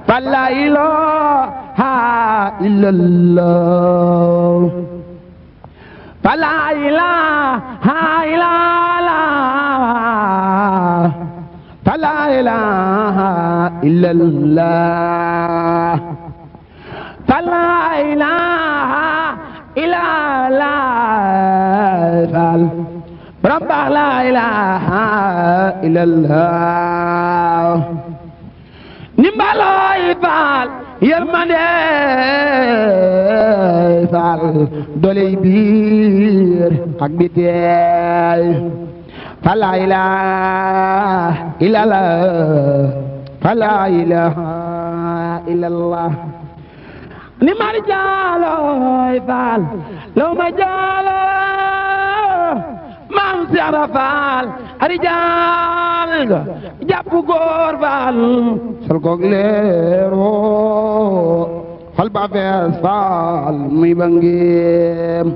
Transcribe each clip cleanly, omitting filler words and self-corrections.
فلا إله إلا الله فلا إله إلا الله فلا إله إلا الله فلا إله إلا الله رب لا إله إلا الله nimbalooy faal yërmande faal doley biir ak bitey fa laa ilaaha illallah fa laa ilaaha illallah ni mar jaalooy faal law ma jaalo maam Seera Faal arijaal nga jàpp góor faal sol koog leero xol ba fees faal muy bangeem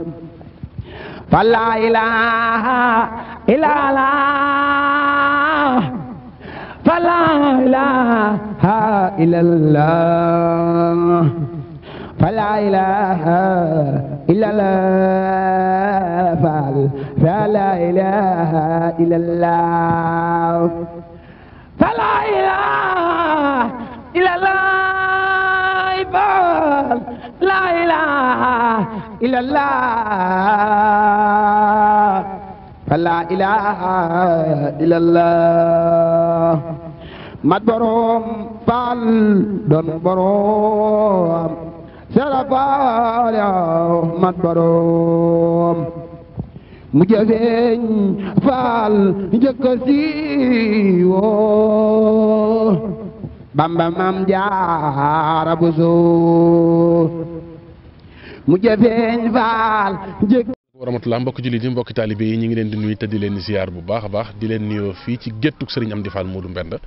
fa laa ilaaha illallah fa laa ilaaha illallah fa laa ilaaha illallah faal fa laa ilaaha illallah fa laa ilaaha illallah faal laa ilaaha illallah fa laa ilaaha illallah mat boroom faal doon boroom Seera Faal yow mat boroom mu jëfeeñ faal njëkk a siiwoo Bamba Maam Jaara Buso mu jëfeeñ faal njëkk wa rahmatulah mbokki jullit yi mbokki taalibe yi ñu ngi leen di nuyu te di leen ziar bu baax a baax di leen nuyoo fii ci géttug Serigne Amdi Fall Modou Mbenda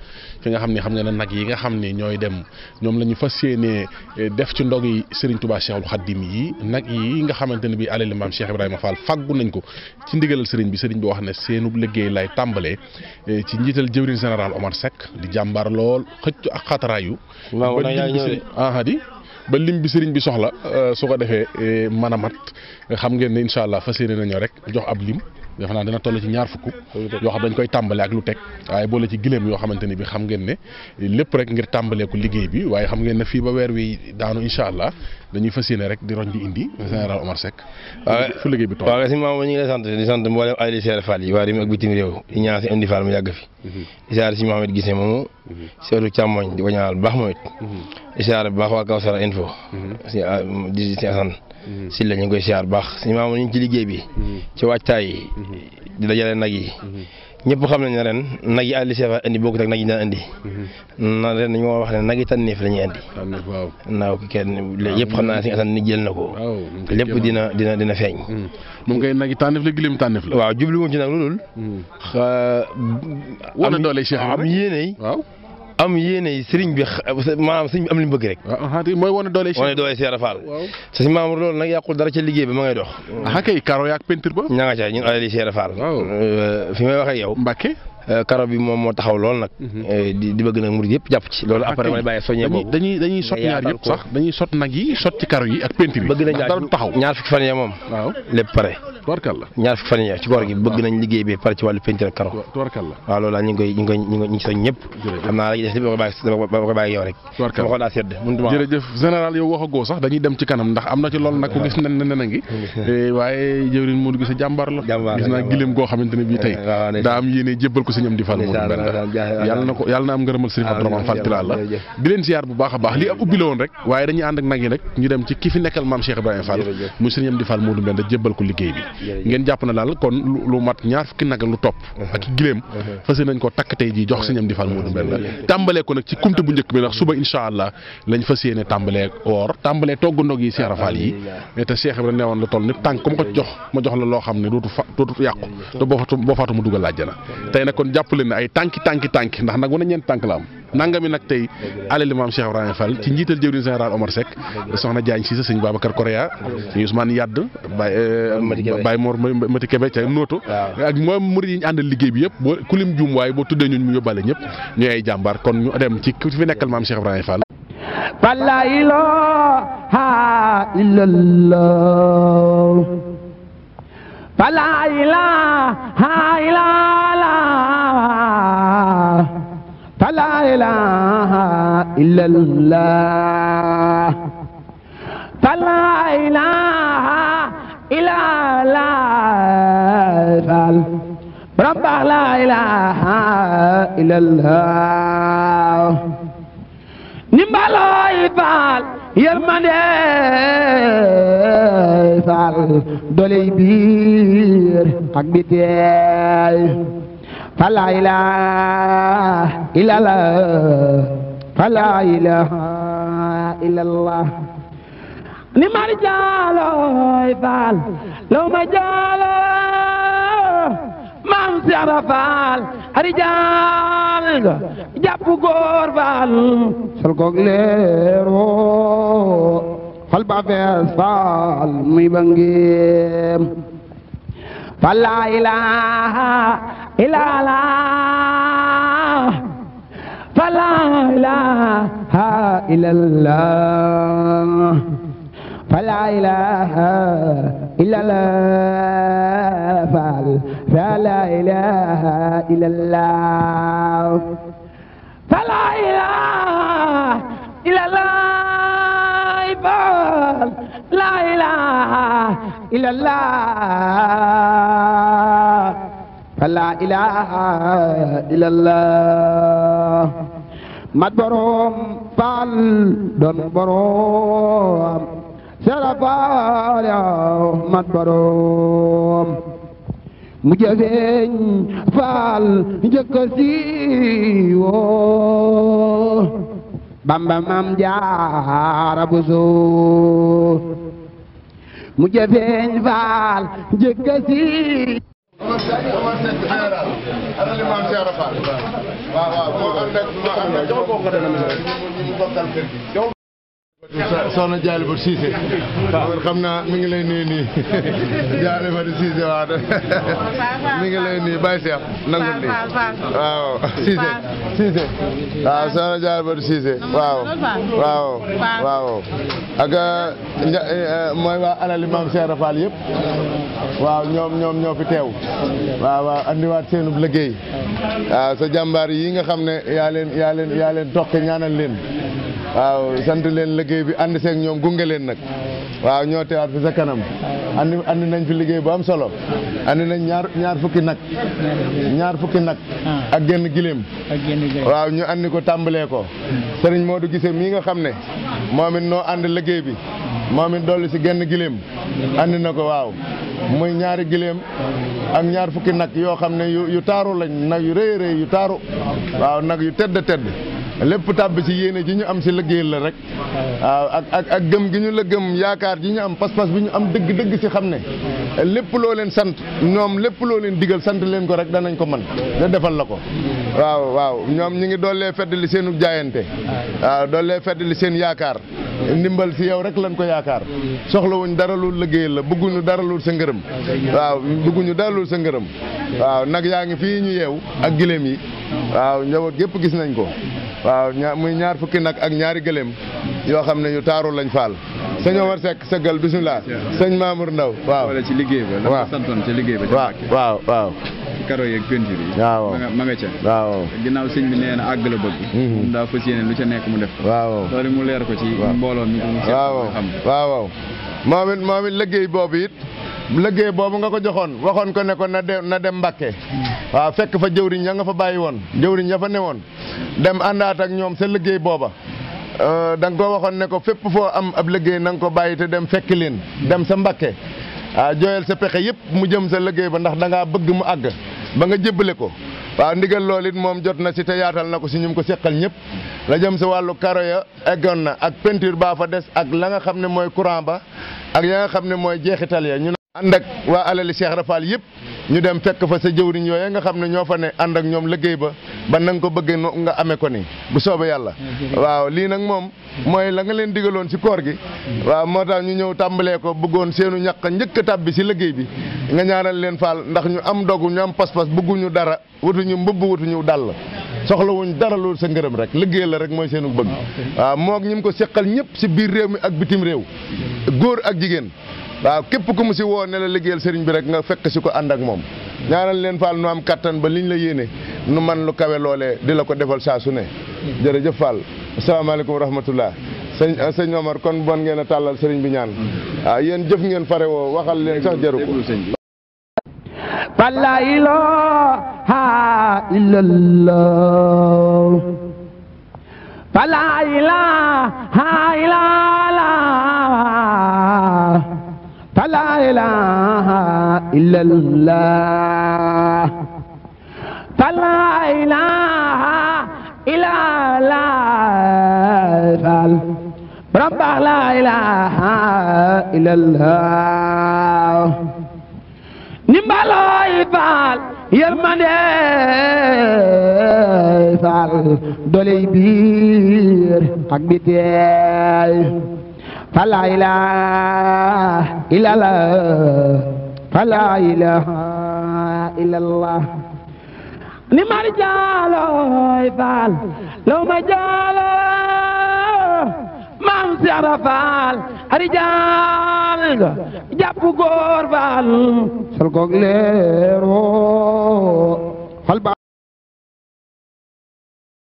fi nga xam ne nag yi nga xam ne ñooy dem ñoom la ñu fas yéenee def ci ndog yi Serigne Touba Cheikhul Khadim yi nag yi nga xamante ne bi alali maam Cheikh Ibrahima Fall faggu nañ ko ci ndigalal Serigne bi wax ne seenub liggéey lay tàmbalee ci njiital jëwriñ général Omar Seck di jàmbaar lool xëcc ak xataraayu ba lim bi sëriñ bi soxla su ko defee mën a mat xam ngeen ne incha allah fas yéene nañoo rek jox ab lim defe naa dina toll ci ñaar fukk yoo xam dañ koy tàmbale ak lu teg waaye boole ci gileem yoo xamante ne bi xam ngeen ne lépp rek ngir tàmbalee ko liggéey bi waaye xam ngeen ne fii ba weer wi daanu incha allah dañuy fas yéene rek di roñ di indi général Omar Seck fu liggéey bi toll. waaw si maam ñu ngi lay sant di sant mboolem ay li Seera Fall yi waa réew ak bitim réew di ñaan si Amdi Fall mu yàgg fi di siyaare si Mohamed Gissé moomu seetu càmmoñ di ko ñaanal bu baax moom it di siyaare bu baax waa Kawsara info si Assane si la ñu ngi koy siyaar bu baax si maam ñu ngi ci liggéey bi ci wàccaay yi di dajale nag yi ñëpp xam nañ ne ren nag yi àlli Seera indi bokkut ak nag yi daan indi na ren dañu wax ne nag yi tànneef la ñuy indi naaw kenn yëpp xam naa si Assane ni jël na ko lépp dina feeñ moom ngay nag yi tànneef la gileem tànneef la waaw jublu woon ci nag loolu wane doole Cheikh am yéene sëriñ bi maanaam sëriñ bi am li mu bëgg rek. mooy wane doole Seera Fall. sa si maam loolu nag yàqul dara ca liggéey bi ma ngay dox. kay karo yaak peinture ba. ña nga ca ñun alali Seera Fall. fi may wax ak yow. Mbacke. karo bi moom moo taxaw lool nag. di bëgg nag murid yëpp jàpp ci. loolu après damay bàyyi soññee boobu. dañuy sot ñaar yëpp sax dañuy sot nag yi sot ci karo yi ak peinture yi. bëgg nañ dara du taxaw ñaar fukki fan ya moom. lépp pare. tubarkalla ñaar fukki fan ya ci koor gi bëgg nañ liggéey bi pare ci wàllu peinture ak karo. tubarkalla waaw loolu daal ñu ngi soñ ñëpp. xam naa la def lépp ba ko bàyyi yow rek. tubarkalla ma ko daa sedd. jërëjëf général yow waxagoo sax dañuy dem ci kanam ndax am na ci loolu nag ko gis nen a ngi waaye jëwriñ Modou Gissé jàmbaar la gis naa gileem goo xamante ne bii tey daa am yéene jébbal ko Serigne Amdi Fall Modou yàlla na am ngërëmal Serigne Abdourahmane Fall Tilala la di leen ziar bu baax a baax li ab ubbi la woon rek waaye dañuy ànd ak nag yi rek ñu dem ci ki fi nekkal maam Cheikh Ibrahima Fall muy Serigne Amdi Fall Modou Mbenda jébbal ko liggéey bi ngeen jàpp na daal kon lu mat ñaar fukki nag lu topp ak gileem fas nañ ko takk tey ji jox Serigne Amdi Fall Modou Mbenda tàmbalee ko nag ci kumte bu njëkk bi ndax suba incha allah lañ fas yéene tàmbalee tàmbalee togg ndog yi Seera Fall yi te Cheikh Ibrahima ne woon la toll ni tànk comme ko jox ma jox la loo xam ne dootu yàqu te boo faatu mu dugal àjjana tey nag kon jàpp leen ne ay tànki ndax nag wane ñeent tànk la am nangami nag tey alali maam Cheikh Ibrahima Fall ci njiital jëwriñ général Omar Seck soxna Diagne Cissé sëñ Babacar Korea sëñ Ousmane Yadd Baye Mor Mati Kébé ca Nooto ak mooy murid yi ñu àndal liggéey bi yëpp boo ku lim juum waaye boo tuddee ñun mu yóbbaale ñëpp ñooy ay jàmbaar kon ñu dem ci fi nekkal maam Cheikh Ibrahima Fall فلا إله إلا الله فلا إله إلا الله فلا إله إلا الله فلا إله إلا الله رب لا إله إلا الله نمبالوي فال يرماني فال دولي بير ak bitey فلا إله إلا الله فلا إله إلا الله نمار جالوي فال لو ما جالو maam Seex Faal rijaal nga jàpp góor faal sol koog leero xol ba fees faal muy ba ngeem fa laa ilaaha illallaah fa laa ilaaha illallaah fa laa ilaaha illallaah faal فلا إله إلا الله فلا إله إلا الله لا إله إلا الله فلا إله إلا الله mat borom faal doon borom sera faal mat borom mu jafeeñ faal njëkk a siiwoo Bamba Maam Jaara Buso mu jafeeñ faal njëkk a siiwoo soxna Jaale Ba Cissé xam naa mi ngi lay nuyu nii Jaale Ba Cissé waaw mi ngi lay nuyu Baye Cheikh nangul nii waaw Cissé waaw soxna Jaale Ba Cissé waaw ak mooy waa alali maam Cheikh Fall yëpp waaw ñoom ñoo fi teew waaw andiwaat seenub liggéey waaw sa jàmbaar yi nga xam ne yaa leen toqe ñaanal leen waaw sant leen liggéey bi ànd seeg ñoom gunge leen nag waaw ñoo teewaat fi sa kanam andi nañ fi liggéey bu am solo andi nañ ñaar fukki nag ak genn gileem waaw ñu andi ko tàmbalee ko sëriñ Modou Gissé mii nga xam ne moom it noo ànd liggéey bi moom it dolli si genn gileem andi na ko waaw muy ñaari gileem ak ñaar fukki nag yoo xam ne yu taaru lañ nag yu rëy rëy yu taaru waaw nag yu tedd lépp tàbbi ci yéene ji ñu am si liggéeyal la rek waaw ak gëm gi ñu la gëm yaakaar ji ñu am pas-pas bi ñu am dëgg si xam ne lépp loo leen sant ñoom lépp loo leen digal sant leen ko rek danañ ko mën da defal la ko waaw ñoom ñi ngi doolee fedd li seenu jaayante waaw doolee fedd li seen yaakaar ndimbal si yow rek lañ ko yaakaar soxlawuñ dara lu liggéeyal la bëgguñu dara lu sa ngërëm waaw nag yaa ngi fii ñu yeew ak gileem yi waaw njaboot gépp gis nañ ko waaw muy ñaar fukki nag ak ñaari gëléem yoo xam ne yu taaru lañ faal sëñ Omar Seck sëggal bisimilah sëñ Mamour Ndaw waaw wala ci liggéey ba la santoon ci liggéey ba waaw karo yeeg peinture yi waaw ma nga ca waaw ginnaaw sëñ bi nee na àgg la bëgg moom daa fas yéene lu ca nekk mu def waaw loolu mu leer ko ci mbooloo mi waaw moom it liggéey boobu it liggéey boobu nga ko joxoon waxoon ko ne ko na dem Mbàkke waaw fekk fa jëwriñ ya nga fa bàyyi woon jëwriñ ya fa newoon dem àndaat ak ñoom sa liggéey booba da nga ko waxoon ne ko fépp foo am ab liggéey na nga ko bàyyi te dem fekk leen dem sa Mbàkke jooyal sa pexe yëpp mu jëm sa liggéey ba ndax da ngaa bëgg mu àgg ba nga jébbale ko waaw ndigal loolu it moom jot na si te yaatal na ko si ñu ko seqal ñëpp la jëm sa wàllu karo ya eggoon na ak peinture baa fa des ak la nga xam ne mooy courant ba ak ya nga xam ne mooy jeexital ya ñu ànd ak waa alali Cheikh Rafal yëpp ñu dem fekk fa sa jëwriñ yooye nga xam ne ñoo fa ne ànd ak ñoom liggéey ba na nga ko bëggee nga amee ko ni bu soobee yàlla waaw lii nag moom mooy la nga leen digaloon si koor gi waaw moo tax ñu ñëw tàmbalee ko bëggoon seenu ñàkk njëkk a tàbbi si liggéey bi nga ñaanal leen faal ndax ñu am dogu ñu am pas-pas bëgguñu dara wutuñu mbubb wutuñu dàll soxlawuñ dara loolu sa ngërëm rek liggéey la rek mooy seenu bëgg waaw moog ñi mu ko seqal ñëpp si biir réew mi ak bitim réew góor ak jigéen waaw képp ku mu si woo ne la liggéeyal sëriñ bi rek nga fekk si ko ànd ak moom ñaanal leen Fall nu am kattan ba liñ la yéene nu man lu kawe loolee di la ko defal saa su ne jërëjëf Fall asalaamaaleykum wa rahmatullah sëñ Omar kon bon ngeen a tàllal sëriñ bi ñaan waaw yéen jëf ngeen fare woo waxal leen sax jaru ko فلا إله إلا الله فلا إله إلا الله فلا إله إلا الله فلا إله إلا الله رب لا إله إلا الله nimbalooy Faal yërmande Faal doley biir ak bitey fa laa ilaaha illallaah fa laa ilaaha illallaah ni mar jaalooy Faal law ma jaaloo maam Seera Faal ari jaal ga jàpp góor Faal sol koog leero